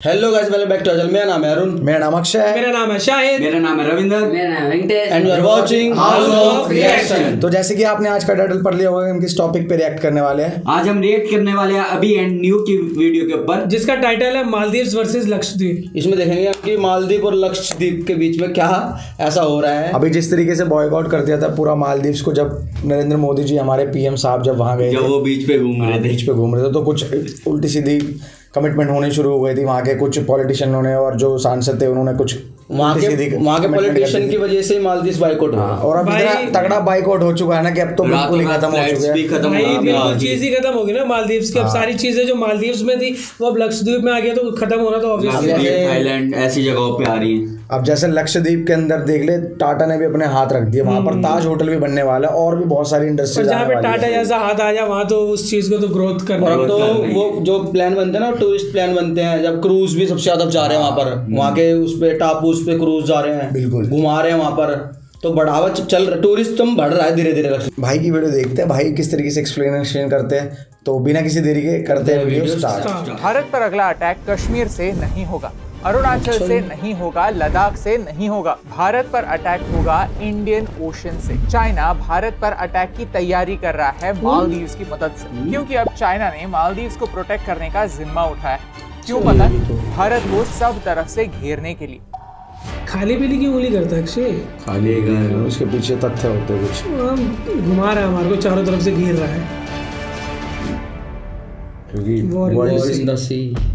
Hello guys, welcome back to अजल। मेरा नाम है अरुण। मेरा नाम अक्षय है। मेरा नाम है शाहिद। मेरा नाम है रविंदर। मेरा नाम Venkatesh. And you are watching House of Reaction. तो जैसे कि आपने आज का टाइटल पढ़ लिया होगा, हम किस टॉपिक पे रिएक्ट करने वाले हैं। आज हम रिएक्ट करने वाले हैं अभी एंड न्यू की वीडियो के ऊपर, जिसका टाइटल है मालदीव्स वर्सेस लक्षद्वीप। इसमें देखेंगे हम कि मालदीव और लक्षद्वीप के बीच में क्या ऐसा हो रहा है। अभी जिस तरीके से बॉयकॉट कर दिया था पूरा मालदीव्स को, जब नरेंद्र मोदी जी हमारे पीएम साहब जब वहाँ गए, जब वो बीच पे घूम रहे थे, बीच पे घूम रहे थे, तो कुछ उल्टी सीधी कमिटमेंट होनी शुरू हो गई थी वहाँ के कुछ पॉलिटिशियनों ने, और जो सांसद थे उन्होंने कुछ वहाँ के पॉलिटिशियन की वजह से मालदीव बाइकआउट हुआ। और अब इतना तगड़ा बाइकआउट हो चुका है ना कि अब तो बिल्कुल ही खत्म हो चुका है। भाई बिल्कुल चीज ही खत्म हो गई ना मालदीव्स की। अब सारी चीजें जो मालदीव्स में थी वो अब लक्षद्वीप में आ गया, तो खत्म होना तो ऑब्वियसली थाईलैंड ऐसी जगहों पे आ रही है। अब जैसे लक्षद्वीप के अंदर देख ले, टाटा ने भी अपने हाथ रख दिए, वहां पर ताज होटल भी बनने वाला है और भी बहुत सारी इंडस्ट्री। जहाँ पे टाटा जैसा हाथ आ जाए वहाँ तो उस चीज को तो ग्रोथ करना। और अब तो वो जो प्लान बनते हैं ना, टूरिस्ट प्लान बनते हैं, जब क्रूज भी सबसे ज्यादा जा रहे हैं वहाँ पर, वहाँ के उस पे टापू उस पे क्रूज जा रहे हैं, बिल्कुल घुमा रहे हैं वहाँ पर, तो बढ़ावा चल रहा, टूरिज्म बढ़ रहा है धीरे धीरे। भाई की वीडियो देखते हैं, भाई किस तरीके से एक्सप्लेनेशन करते हैं। तो बिना किसी देरी के करते हैं वीडियो स्टार्ट। भारत पर अगला अटैक कश्मीर से नहीं होगा, अरुणाचल से नहीं होगा, लद्दाख से नहीं होगा। भारत पर अटैक होगा इंडियन ओशन से। चाइना भारत पर अटैक की तैयारी कर रहा है मालदीव्स की मदद से, क्योंकि अब चाइना ने मालदीव्स को प्रोटेक्ट करने का जिम्मा उठाया है। क्यों पता है? भारत को सब तरफ से घेरने के लिए। खाली पीली की उंगली करता है अक्षय। खाली उसके पीछे तथ्य होते हैं कुछ, घुमा रहा है हमारे को, चारों तरफ से घेर रहा है, क्योंकि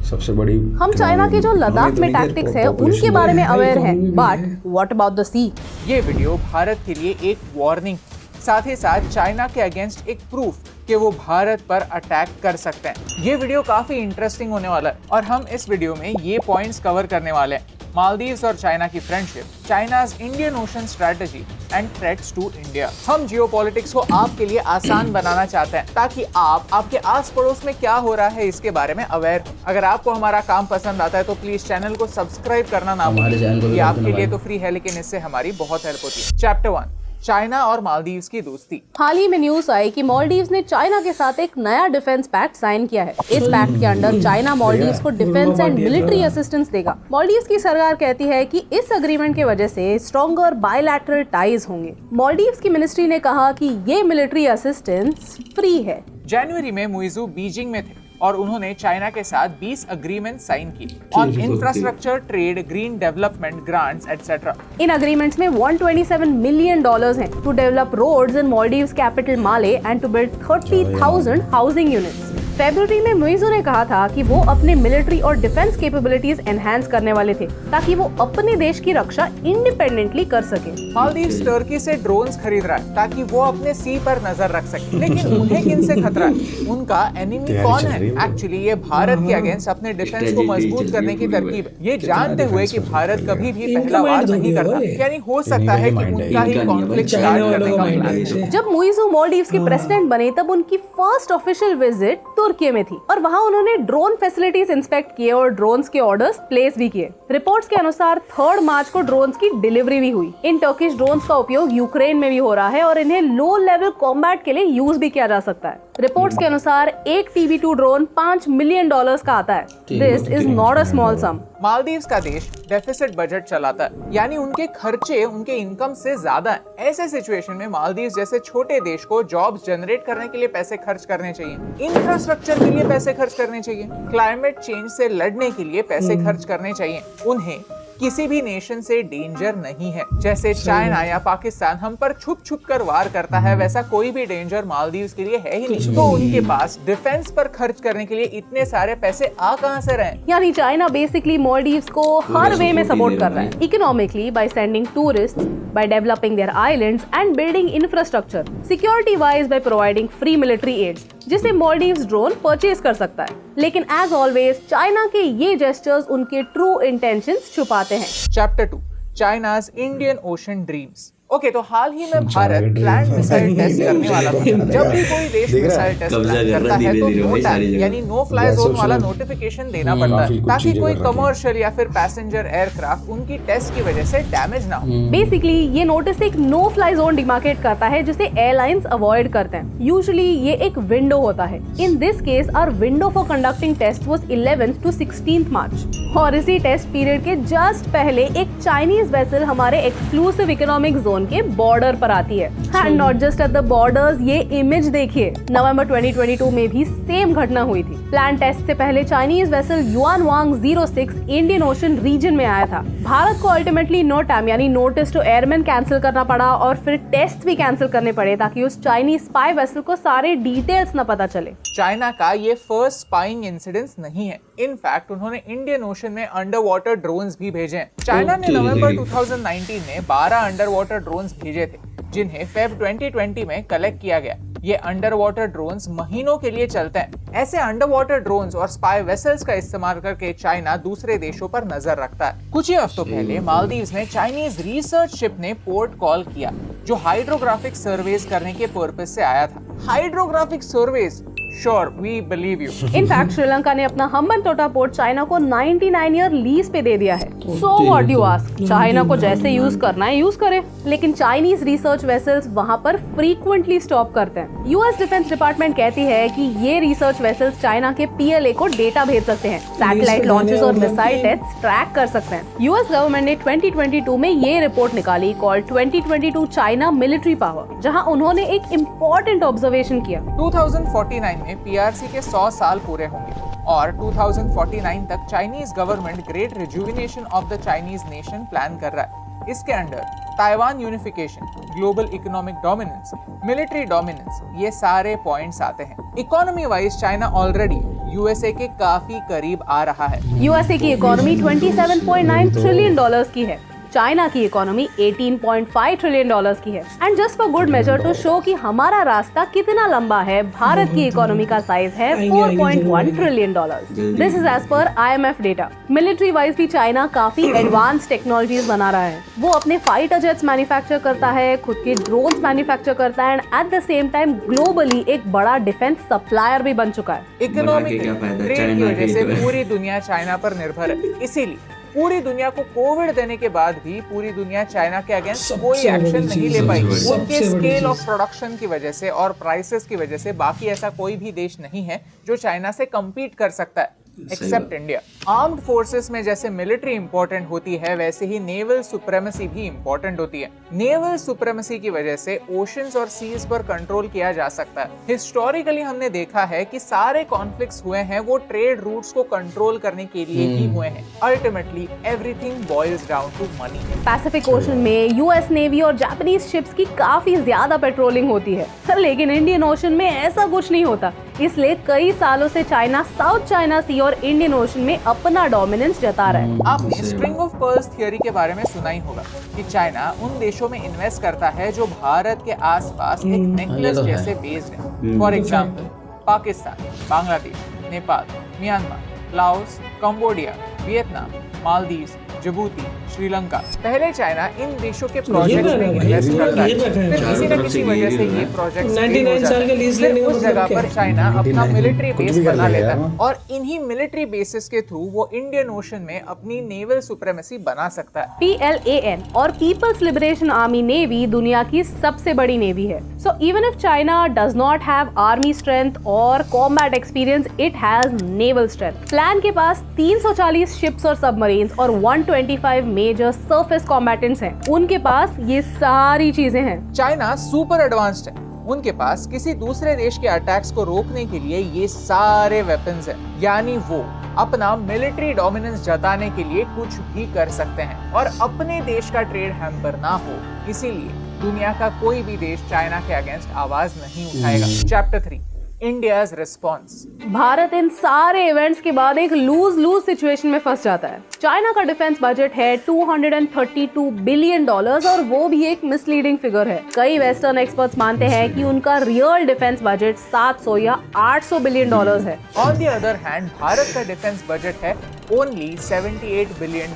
सबसे बड़ी। हम चाइना के जो लद्दाख में टैक्टिक्स है उनके बारे में अवेयर हैं, बट व्हाट अबाउट द सी? ये वीडियो भारत के लिए एक वार्निंग, साथ ही साथ चाइना के अगेंस्ट एक प्रूफ कि वो भारत पर अटैक कर सकते हैं। ये वीडियो काफी इंटरेस्टिंग होने वाला है और हम इस वीडियो में ये पॉइंट्स कवर करने वाले हैं: मालदीव्स और चाइना की friendship, China's Indian Ocean strategy and threats to India. हम जियोपॉलिटिक्स को आपके लिए आसान बनाना चाहते हैं ताकि आप आपके आस पड़ोस में क्या हो रहा है इसके बारे में अवेयर हो। अगर आपको हमारा काम पसंद आता है तो प्लीज चैनल को सब्सक्राइब करना ना भूलें। ये आपके लिए तो फ्री है, लेकिन इससे हमारी बहुत हेल्प होती है। चैप्टर 1, चाइना और मालदीव्स की दोस्ती। हाल ही में न्यूज आई कि मालदीव्स ने चाइना के साथ एक नया डिफेंस पैक्ट साइन किया है। इस पैक्ट के अंडर चाइना मालदीव्स को डिफेंस एंड मिलिट्री असिस्टेंस देगा। मालदीव्स की सरकार कहती है कि इस अग्रीमेंट की वजह से स्ट्रॉन्गर बायलैटरल टाइज होंगे। मालदीव्स की मिनिस्ट्री ने कहा कि ये मिलिट्री असिस्टेंस फ्री है। जनवरी में मुइजू बीजिंग में थे और उन्होंने चाइना के साथ 20 अग्रीमेंट साइन की on infrastructure, trade, green development, grants etcetera. इन अग्रीमेंट्स में $127 मिलियन हैं to develop roads in Maldives capital Male and to build 30,000 housing units. फरवरी में मुइजू ने कहा था कि वो अपने मिलिट्री और डिफेंस कैपेबिलिटीज एनहांस करने वाले थे ताकि वो अपने देश की रक्षा इंडिपेंडेंटली कर सके। मालदीव्स टर्की से ड्रोन्स खरीद रहा है ताकि वो अपने सी पर नजर रख सके। लेकिन उन्हें किन से खतरा है? उनका एनिमी कौन है? एक्चुअली ये भारत के अगेंस्ट अपने डिफेंस को मजबूत करने की तरकीब है। ये जानते हुए कि भारत कभी भी पहला वार नहीं करता, यानी हो सकता है कि उनका ही कॉन्फ्लिक्ट स्टार्ट करने का प्लान। जब मुइजू मालदीव्स के प्रेसिडेंट बने तब उनकी फर्स्ट ऑफिशियल विजिट तुर्की में थी और वहां उन्होंने ड्रोन फैसिलिटीज इंस्पेक्ट किए और ड्रोन्स के ऑर्डर्स प्लेस भी किए। रिपोर्ट्स के अनुसार 3 मार्च को ड्रोन्स की डिलीवरी भी हुई। इन टर्किश ड्रोन्स का उपयोग यूक्रेन में भी हो रहा है और इन्हें लो लेवल कॉम्बैट के लिए यूज भी किया जा सकता है। रिपोर्ट्स के अनुसार एक TB2 ड्रोन $5 मिलियन का आता है। This is not a small sum. Maldives का देश डेफिसिट बजट चलाता है, यानी उनके खर्चे उनके इनकम से ज्यादा हैं। ऐसे सिचुएशन में मालदीव्स जैसे छोटे देश को जॉब्स जनरेट करने के लिए पैसे खर्च करने चाहिए, इंफ्रास्ट्रक्चर के लिए पैसे खर्च करने चाहिए, क्लाइमेट चेंज से लड़ने के लिए पैसे खर्च करने चाहिए। उन्हें किसी भी नेशन से डेंजर नहीं है। जैसे चाइना या पाकिस्तान हम पर छुप छुप कर वार करता है, वैसा कोई भी डेंजर मालदीव्स के लिए है ही नहीं। तो उनके पास डिफेंस पर खर्च करने के लिए इतने सारे पैसे आ कहां से रहे? यानी चाइना बेसिकली मालदीव्स को हर वे में सपोर्ट कर रहा है, economically by sending tourists, by developing there islands and building infrastructure, security wise by providing free military add जिसे मालदीव्स ड्रोन परचेज कर सकता है। लेकिन एज ऑलवेज चाइना के ये जेस्चर्स उनके ट्रू इंटेंशंस छुपाते हैं। Chapter 2, China's Indian ocean dreams. Okay तो हाल ही में भारत प्लान मिसाइल टेस्ट करने वाला था। जब भी कोई देश मिसाइल टेस्ट प्लान करता है तो नो टैग यानी नो फ्लाई जोन वाला नोटिफिकेशन देना पड़ता है ताकि कोई कमर्शियल या फिर पैसेंजर एयरक्राफ्ट उनकी टेस्ट की वजह से डैमेज ना हो। बेसिकली ये नोटिस एक नो फ्लाई जोन डिमार्केट करता है जिसे एयरलाइंस अवॉइड करते हैं। यूजुअली ये एक विंडो होता है। In this case our window for conducting test was 11th to 16th March और इसी टेस्ट पीरियड के जस्ट पहले एक चाइनीज वेसल हमारे एक्सक्लूसिव इकोनॉमिक जोन के बॉर्डर पर आती है। And not just at the borders, ये इमेज देखिए, नवंबर 2022 में भी सेम घटना हुई थी। प्लान टेस्ट से पहले Chinese vessel Yuan Wang 06 Indian Ocean region में आया था। भारत को अल्टीमेटली नो टाइम यानी नोटिस टू एयरमैन कैंसिल करना पड़ा और फिर टेस्ट भी कैंसिल करने पड़े ताकि उस चाइनीज स्पाई वेसल को सारे डिटेल्स न पता चले। चाइना का ये फर्स्ट स्पाइंग इंसिडेंस नहीं है। इनफैक्ट उन्होंने इंडियन ओशन में अंडर वाटर ड्रोन्स भी भेजे हैं। चाइना ने नवंबर 2019 में 12 अंडर वाटर ड्रोन्स भेजे थे जिन्हें फेब 2020 में कलेक्ट किया गया। ये अंडर वाटर ड्रोन्स महीनों के लिए चलते हैं। ऐसे अंडर वाटर ड्रोन्स और स्पाई वेसल्स का इस्तेमाल करके चाइना दूसरे देशों पर नजर रखता है। कुछ ही हफ्तों पहले मालदीव्स में चाइनीज रिसर्च शिप ने पोर्ट कॉल किया जो हाइड्रोग्राफिक सर्वेस करने के पर्पस से आया था। Hydrographic Sarves, Sure, we believe you. In fact Sri Lanka ने अपना हम्बनटोटा पोर्ट चाइना को 99 ईयर लीज पे दे दिया है। So what you ask, China को जैसे यूज करना है यूज करे, लेकिन चाइनीज रिसर्च वेसल्स वहाँ पर फ्रीक्वेंटली स्टॉप करते हैं। यूएस डिफेंस डिपार्टमेंट कहती है कि ये रिसर्च वेसल्स चाइना के पीएलए को डेटा भेज सकते हैं, सैटेलाइट लॉन्चेस और मिसाइल टेस्ट ट्रैक कर सकते हैं। यूएस गवर्नमेंट ने 2022 में ये रिपोर्ट निकाली कॉल्ड 2022 चाइना मिलिट्री पावर, जहाँ उन्होंने एक इम्पोर्टेंट ऑब्जर्वेशन किया। 2049 में पीआरसी के 100 साल पूरे होंगे और 2049 तक Chinese government great rejuvenation of the Chinese nation plan कर रहा है। इसके under Taiwan unification, global economic dominance, military dominance, ये सारे पॉइंट्स आते हैं। Economy wise China already USA के काफी करीब आ रहा है। यूएसए की इकोनॉमी $27.9 ट्रिलियन की है। चाइना की इकोनॉमी $18.5 ट्रिलियन की है। And just for good measure to show कि हमारा रास्ता कितना लंबा है, भारत की इकोनॉमी का साइज है $4.1 trillion. This is as per IMF data. Military wise भी चाइना काफी एडवांस टेक्नोलॉजीज बना रहा है। वो अपने फाइटर जेट्स मैन्युफैक्चर करता है, खुद के ड्रोन्स मैन्युफैक्चर करता है and at the same time globally एक बड़ा डिफेंस सप्लायर भी बन चुका है। इकोनॉमिक ट्रेड की वजह से पूरी दुनिया चाइना पर निर्भर है। इसीलिए पूरी दुनिया को कोविड देने के बाद भी पूरी दुनिया चाइना के अगेंस्ट कोई एक्शन नहीं ले पाई। उनके स्केल ऑफ प्रोडक्शन की वजह से और प्राइसेस की वजह से बाकी ऐसा कोई भी देश नहीं है जो चाइना से कम्पीट कर सकता है एक्सेप्ट इंडिया। आर्म्ड फोर्सेस में जैसे मिलिट्री इंपॉर्टेंट होती है वैसे ही नेवल सुप्रेमेसी भी इंपॉर्टेंट होती है। नेवल सुप्रेमेसी की वजह से ओशंस और सीज पर कंट्रोल किया जा सकता है। हिस्टोरिकली हमने देखा है कि सारे कॉन्फ्लिक्ट्स हुए हैं वो ट्रेड रूट्स को कंट्रोल करने के लिए ही हुए हैं। Ultimately everything boils down to money. Pacific Ocean में यूएस नेवी और जापानीज शिप्स की काफी ज्यादा पेट्रोलिंग होती है, लेकिन इंडियन ओशन में ऐसा कुछ नहीं होता। इसलिए कई सालों से चाइना साउथ चाइना सी और इंडियन ओशन में अपना डोमिनेंस जता रहा है। आपने स्ट्रिंग ऑफ पर्ल्स थियरी के बारे में सुना ही होगा कि चाइना उन देशों में इन्वेस्ट करता है जो भारत के आसपास एक नेकलेस जैसे बेस्ड है। For example Pakistan, Bangladesh, Nepal, Myanmar, Laos, Cambodia, Vietnam, Maldives, Djibouti, Sri Lanka. पहले चाइना इन देशों के प्रोजेक्ट्स में इन्वेस्ट करता है, फिर किसी न किसी वजह से ये प्रोजेक्ट्स फेल हो जाते हैं। फिर उस जगह पर चाइना अपना मिलिट्री बेस बना लेता है और इन्हीं मिलिट्री बेसिस के थ्रू वो इंडियन ओशन में अपनी नेवल सुप्रेमेसी बना सकता है। PLAN और पीपल्स लिबरेशन आर्मी नेवी दुनिया की सबसे बड़ी नेवी है। So even if China does not have army strength और combat experience, it has naval strength. PLAN के पास 340 शिप्स और सबमरीन्स और 125 मेजर सरफेस कॉम्बैटेंट्स हैं। उनके पास ये सारी चीजें हैं। चाइना सुपर एडवांस्ड है। उनके पास किसी दूसरे देश के अटैक्स को रोकने के लिए ये सारे वेपन्स हैं। यानी वो अपना मिलिट्री डोमिनेंस जताने के लिए कुछ भी कर सकते हैं और अपने देश का ट्रेड हैम्पर ना हो। इसीलिए दुनिया का कोई भी देश चाइना के अगेंस्ट आवाज नहीं उठाएगा। Chapter 3 India's response. भारत इन सारे इवेंट्स के बाद एक लूज लूज सिचुएशन में फंस जाता है। चाइना का डिफेंस बजट है $232 बिलियन और वो भी एक मिसलीडिंग फिगर है। कई वेस्टर्न एक्सपर्ट्स मानते हैं कि उनका रियल डिफेंस बजट 700 या 800 बिलियन है। On the other hand, Bharat का डिफेंस बजट है only $78 billion.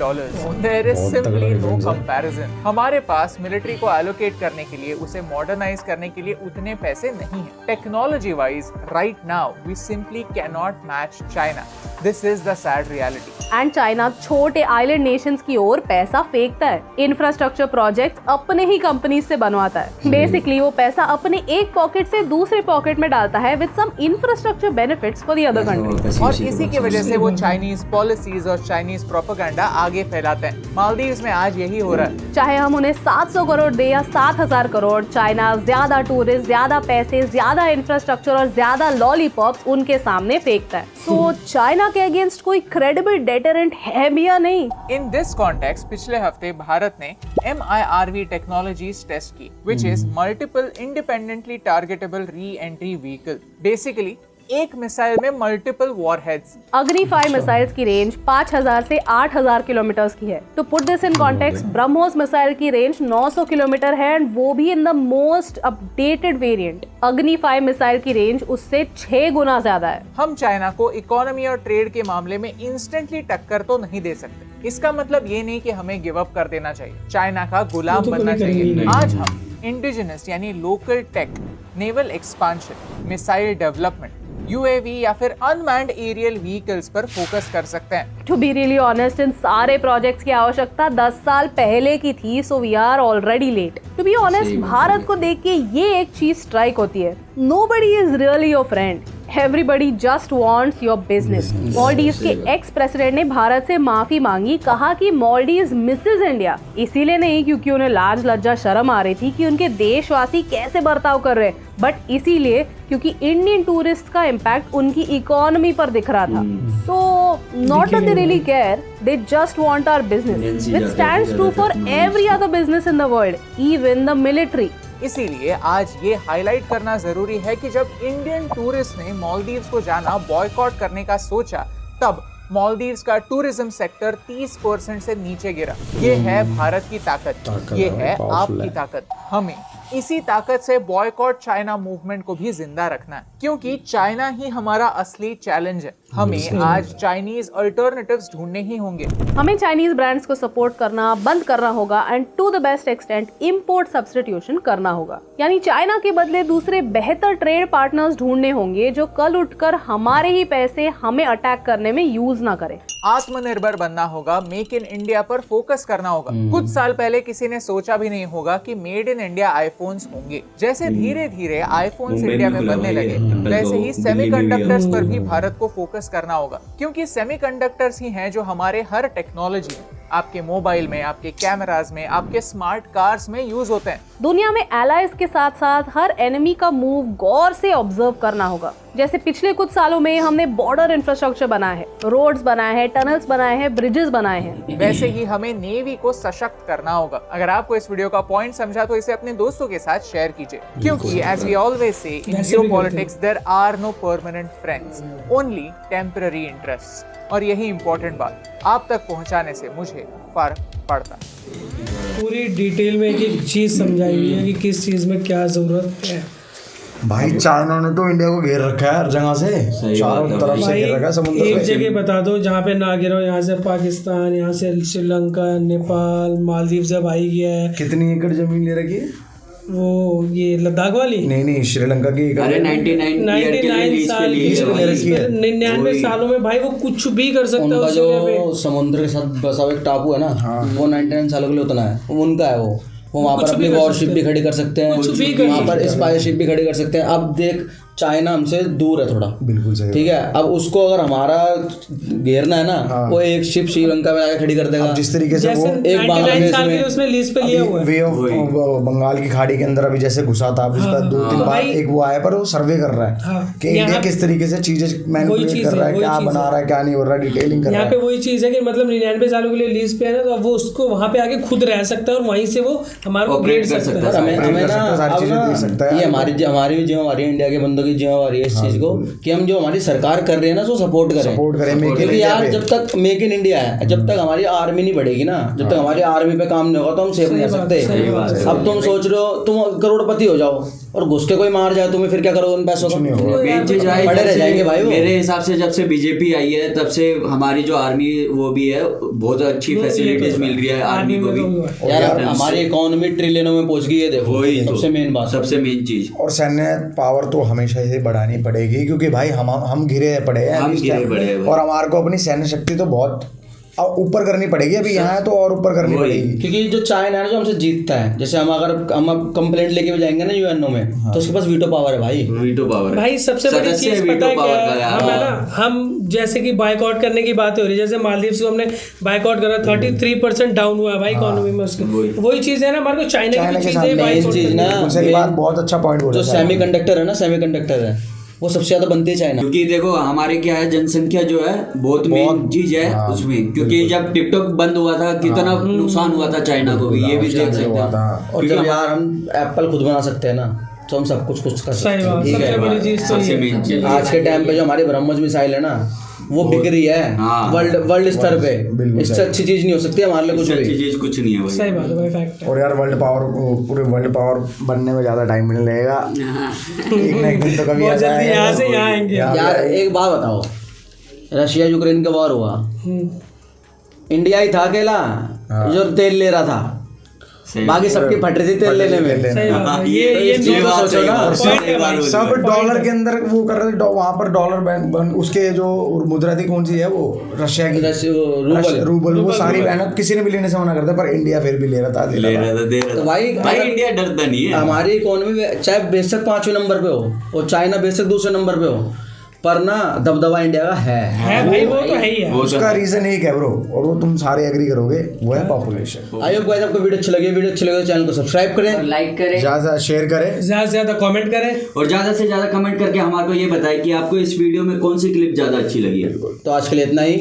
There is simply no comparison. हमारे पास मिलिट्री को एलोकेट करने के लिए, उसे मॉडर्नाइज करने के लिए उतने पैसे नहीं हैं। Technology wise right now we simply cannot match China. This is the sad reality. And China छोटे आइलैंड नेशंस की ओर पैसा फेंकता है। इंफ्रास्ट्रक्चर प्रोजेक्ट्स अपने ही कंपनी से बनवाता है। बेसिकली वो पैसा अपने एक पॉकेट से दूसरे पॉकेट में डालता है with some infrastructure benefits for the other country. और इसी की वजह से वो चाइनीज पॉलिसीज और चाइनीज प्रोपेगेंडा आगे फैलाते हैं। मालदीव्स में आज यही हो रहा है। चाहे हम उन्हें 700 करोड़ दे या 7,000 करोड़, चाइना ज्यादा टूरिस्ट, ज्यादा पैसे, ज्यादा इंफ्रास्ट्रक्चर और ज्यादा लॉलीपॉप्स उनके सामने फेंकता है। तो चाइना के अगेंस्ट कोई क्रेडिबल डेटरेंट है भी या नहीं? इन दिस कॉन्टेक्स्ट पिछले हफ्ते भारत ने MIRV टेक्नोलॉजीज टेस्ट की, which is multiple independently targetable re-entry vehicle. Basically, एक मिसाइल में मल्टीपल वॉरहेड्स। अग्नि 5 मिसाइल्स की रेंज 5000 से 8000 किलोमीटर की है। तो put this in context, BrahMos missile की रेंज 900 किलोमीटर है एंड वो भी in the most updated variant. अग्नि 5 मिसाइल की रेंज उससे 6 गुना ज्यादा है। हम चाइना को इकोनॉमी और ट्रेड के मामले में इंस्टेंटली टक्कर तो नहीं दे सकते। इसका मतलब ये नहीं कि हमें गिव अप कर देना चाहिए, चाइना का गुलाम बनना चाहिए। आज हम इंडिजिनस यानी local tech, naval expansion, missile development, UAV या फिर अनमैन्ड एरियल व्हीकल्स पर फोकस कर सकते हैं। टू बी रियली ऑनेस्ट, इन सारे प्रोजेक्ट्स की आवश्यकता 10 साल पहले की थी, so we are already late. To be honest, Bharat को देख के ये एक चीज स्ट्राइक होती है, nobody is really your friend, everybody just wants your business. Maldives के एक्स प्रेसिडेंट ने भारत से माफी मांगी, कहा कि मालदीव्स मिसेस इंडिया, इसीलिए नहीं क्योंकि उन्हें लाज लज्जा शर्म आ रही थी कि उनके देशवासी कैसे बर्ताव कर रहे हैं, बट इसीलिए क्योंकि इंडियन टूरिस्ट का इम्पैक्ट उनकी इकोनॉमी पर दिख रहा था। So not that they really care, they just want our business, which stands true for every other business in the world, even the military. इसीलिए आज ये हाईलाइट करना जरूरी है कि जब इंडियन टूरिस्ट ने मालदीव्स को जाना बॉयकॉट करने का सोचा, तब मालदीव्स का टूरिज्म सेक्टर 30% से नीचे गिरा। ये है भारत की ताकत, ये है आपकी ताकत। हमें इसी ताकत से बॉयकॉट चाइना मूवमेंट को भी जिंदा रखना है, क्योंकि चाइना ही हमारा असली चैलेंज है। हमें आज चाइनीज अल्टरनेटिव्स ढूंढने ही होंगे। हमें चाइनीज ब्रांड्स को सपोर्ट करना बंद करना होगा and to the best extent import substitution करना होगा। यानी चाइना के बदले दूसरे बेहतर ट्रेड पार्टनर्स ढूंढने होंगे जो कल उठकर हमारे ही पैसे हमें अटैक करने में यूज ना करें। आत्मनिर्भर बनना होगा, मेक इन इंडिया पर फोकस करना होगा। कुछ साल पहले किसी ने सोचा भी नहीं होगा कि मेड इन इंडिया आईफोन्स होंगे। जैसे धीरे धीरे आईफोन्स इंडिया में बनने लगे, वैसे ही सेमीकंडक्टर्स पर भी भारत को फोकस करना होगा, क्योंकि सेमीकंडक्टर्स ही हैं जो हमारे हर टेक्नोलॉजी में, आपके मोबाइल में, आपके कैमरास में, आपके स्मार्ट कार्स में यूज होते हैं। दुनिया में एलाइज के साथ साथ हर एनिमी का मूव गौर से ऑब्जर्व करना होगा। जैसे पिछले कुछ सालों में हमने बॉर्डर इंफ्रास्ट्रक्चर बनाया है, रोड्स बनाए हैं, टनल्स बनाए हैं, ब्रिजेस बनाए हैं, वैसे ही हमें नेवी को सशक्त करना होगा। अगर आपको इस वीडियो का पॉइंट समझा तो इसे अपने दोस्तों के साथ शेयर कीजिए, क्योंकि as we always say in geopolitics there are no permanent friends, only temporary interest. और यही इंपॉर्टेंट बात आप तक पहुंचाने से मुझे फर्क पड़ता। पूरी डिटेल में एक एक चीज समझाई हुई है कि किस चीज में क्या जरूरत है। भाई चाइना ने तो इंडिया को घेर रखा है हर जगह से, चारों तरफ से घेर रखा है समुद्र एक से। जगह बता दो जहाँ पे ना गिरो, यहाँ से पाकिस्तान, यहाँ से श्रीलंका, नेपाल, मालदीव जब आई गया है। कितनी एकड़ जमीन ले रखी है? वो ये लद्दाख वाली नहीं, श्रीलंका की एकड़। अरे 99 साल की 99 सालों में भाई वो कुछ भी कर सकता है उनका उस जगह पे। जो समुद्र के साथ बसा हुआ एक टापू है ना, वो 99 सालों के लिए उतना है, उनका है वो वहाँ पर अपनी वॉरशिप भी खड़ी कर सकते हैं, वहाँ पर स्पाई शिप भी खड़ी कर सकते हैं। अब देख चाइना हमसे दूर है थोड़ा, बिल्कुल सही, ठीक है। अब उसको अगर हमारा घेरना है ना, वो एक शिप श्रीलंका में आके खड़ी कर देगा। जिस तरीके से वो एक बांग्लादेश में उसमें लीज पे लिया हुआ है, वे ऑफ बंगाल की खाड़ी के अंदर अभी जैसे घुसा था, उसका 2-3 बार एक वो आया, पर वो सर्वे कर रहा है कि इंडिया किस तरीके से चीजें मैनिपुलेट कर रहा है, क्या बना रहा है, क्या नहीं हो रहा है, डिटेलिंग कर रहा है। यहाँ पे वही चीज है कि मतलब 99 सालों के लिए लीज पे है ना, तो अब वो उसको वहाँ पे आके खुद रह सकता है और वहीं से वो हमारे को ग्रेड सकता है। हमें ना ये हमारी इंडिया के बंदों की जिम्मेवारी है इस चीज को कि हम जो हमारी सरकार कर रही है ना उसको सपोर्ट करें क्योंकि यार जब तक मेक इन इंडिया है, जब तक हमारी आर्मी नहीं बढ़ेगी ना, जब तक हमारी आर्मी पे काम नहीं होगा तो हम सेफ नहीं रह सकते। अब तुम सोच रहे हो तुम करोड़पति हो जाओ और घुस के कोई मार जाए तुम्हें, फिर क्या करोगे उन पैसों का? बड़े रह जाएंगे भाई। मेरे हिसाब से जब से बीजेपी आई है तब से हमारी जो आर्मी वो भी है बहुत अच्छी फैसिलिटीज मिल रही है आर्मी को भी। यार हमारी इकोनॉमी ट्रिलियनों में पहुंच गई है, देखो सबसे मेन बात, सबसे मेन चीज। और सैन्य पावर तो हमेशा से बढ़ानी पड़ेगी क्योंकि भाई हम घिरे पड़े हैं, और हमारे को अपनी सैन्य शक्ति तो बहुत ऊपर करनी पड़ेगी। अभी यहाँ है तो और ऊपर करनी पड़ेगी क्योंकि जो चाइना है ना जो हमसे जीतता है, जैसे हम अगर हम कंप्लेंट लेके भी जाएंगे ना यूएनओ में तो उसके पास वीटो पावर है भाई। वीटो पावर भाई सबसे बड़ी चीज पता है क्या है? हम जैसे कि बाइकआउट करने की बात हो रही है, जैसे मालदीव्स को हमने बाइकआउट करा 33% डाउन हुआ है भाई इकोनॉमी में उसके। वही चीज है ना हमारे को चाइना की चीज ना बहुत अच्छा पॉइंट बोला। जो सेमीकंडक्टर है ना, सेमीकंडक्टर है वो सबसे ज्यादा बनती है चाइना। क्योंकि देखो हमारे क्या है, जनसंख्या जो है बहुत मेन चीज है उसमें। क्योंकि जब टिकटॉक बंद हुआ था कितना नुकसान हुआ था चाइना को भी, ये भी देख सकते हैं। और जब यार हम एप्पल खुद बना सकते हैं ना तो हम सब कुछ कर सकते हैं। ठीक है, आज के टाइम पे जो हमारी ब्रह्मोस मिसाइल है ना वो बिक रही है वर्ल्ड स्तर पे, इससे अच्छी चीज नहीं हो सकती हमारे लिए, कुछ अच्छी चीज कुछ नहीं है भाई। सही बात है भाई, फैक्ट है। और यार पूरे वर्ल्ड पावर बनने में ज्यादा टाइम नहीं लगेगा, एक ना एक दिन तो कभी बहुत जल्दी यहाँ से यहाँ आएंगे। यार एक बात बताओ, रशिया यूक्रेन का वॉर हुआ, इंडिया ही था अकेला जो तेल ले रहा था, बाकी सबकी फट रही थी तेल लेने में। ये सोचो ना, सब डॉलर के अंदर वो कर रहे थे, वहाँ पर डॉलर उसके जो मुद्रा थी कौन सी है वो रशिया की रूबल, वो सारी मेहनत किसी ने भी लेने से मना करता, पर इंडिया फिर भी ले रहा था। तो भाई इंडिया डरता नहीं है। हमारी इकोनॉमी चाहे बेशक 5वें नंबर पे हो और चाइना बेशक दूसरे नंबर पे हो, पर ना दबदबा इंडिया का है भाई, वो तो है ही है। उसका रीजन एक है ब्रो, और वो तुम सारे एग्री करोगे, वो है पॉपुलेशन। आई होप गाइस आपको वीडियो अच्छी लगे तो चैनल को सब्सक्राइब करें, लाइक करें, ज्यादा शेयर करें, ज्यादा से ज्यादा कमेंट करें, और ज्यादा से ज्यादा कमेंट करके हमारे को ये बताएं कि आपको इस वीडियो में कौन सी क्लिप ज्यादा अच्छी लगी है। तो आज के लिए इतना ही।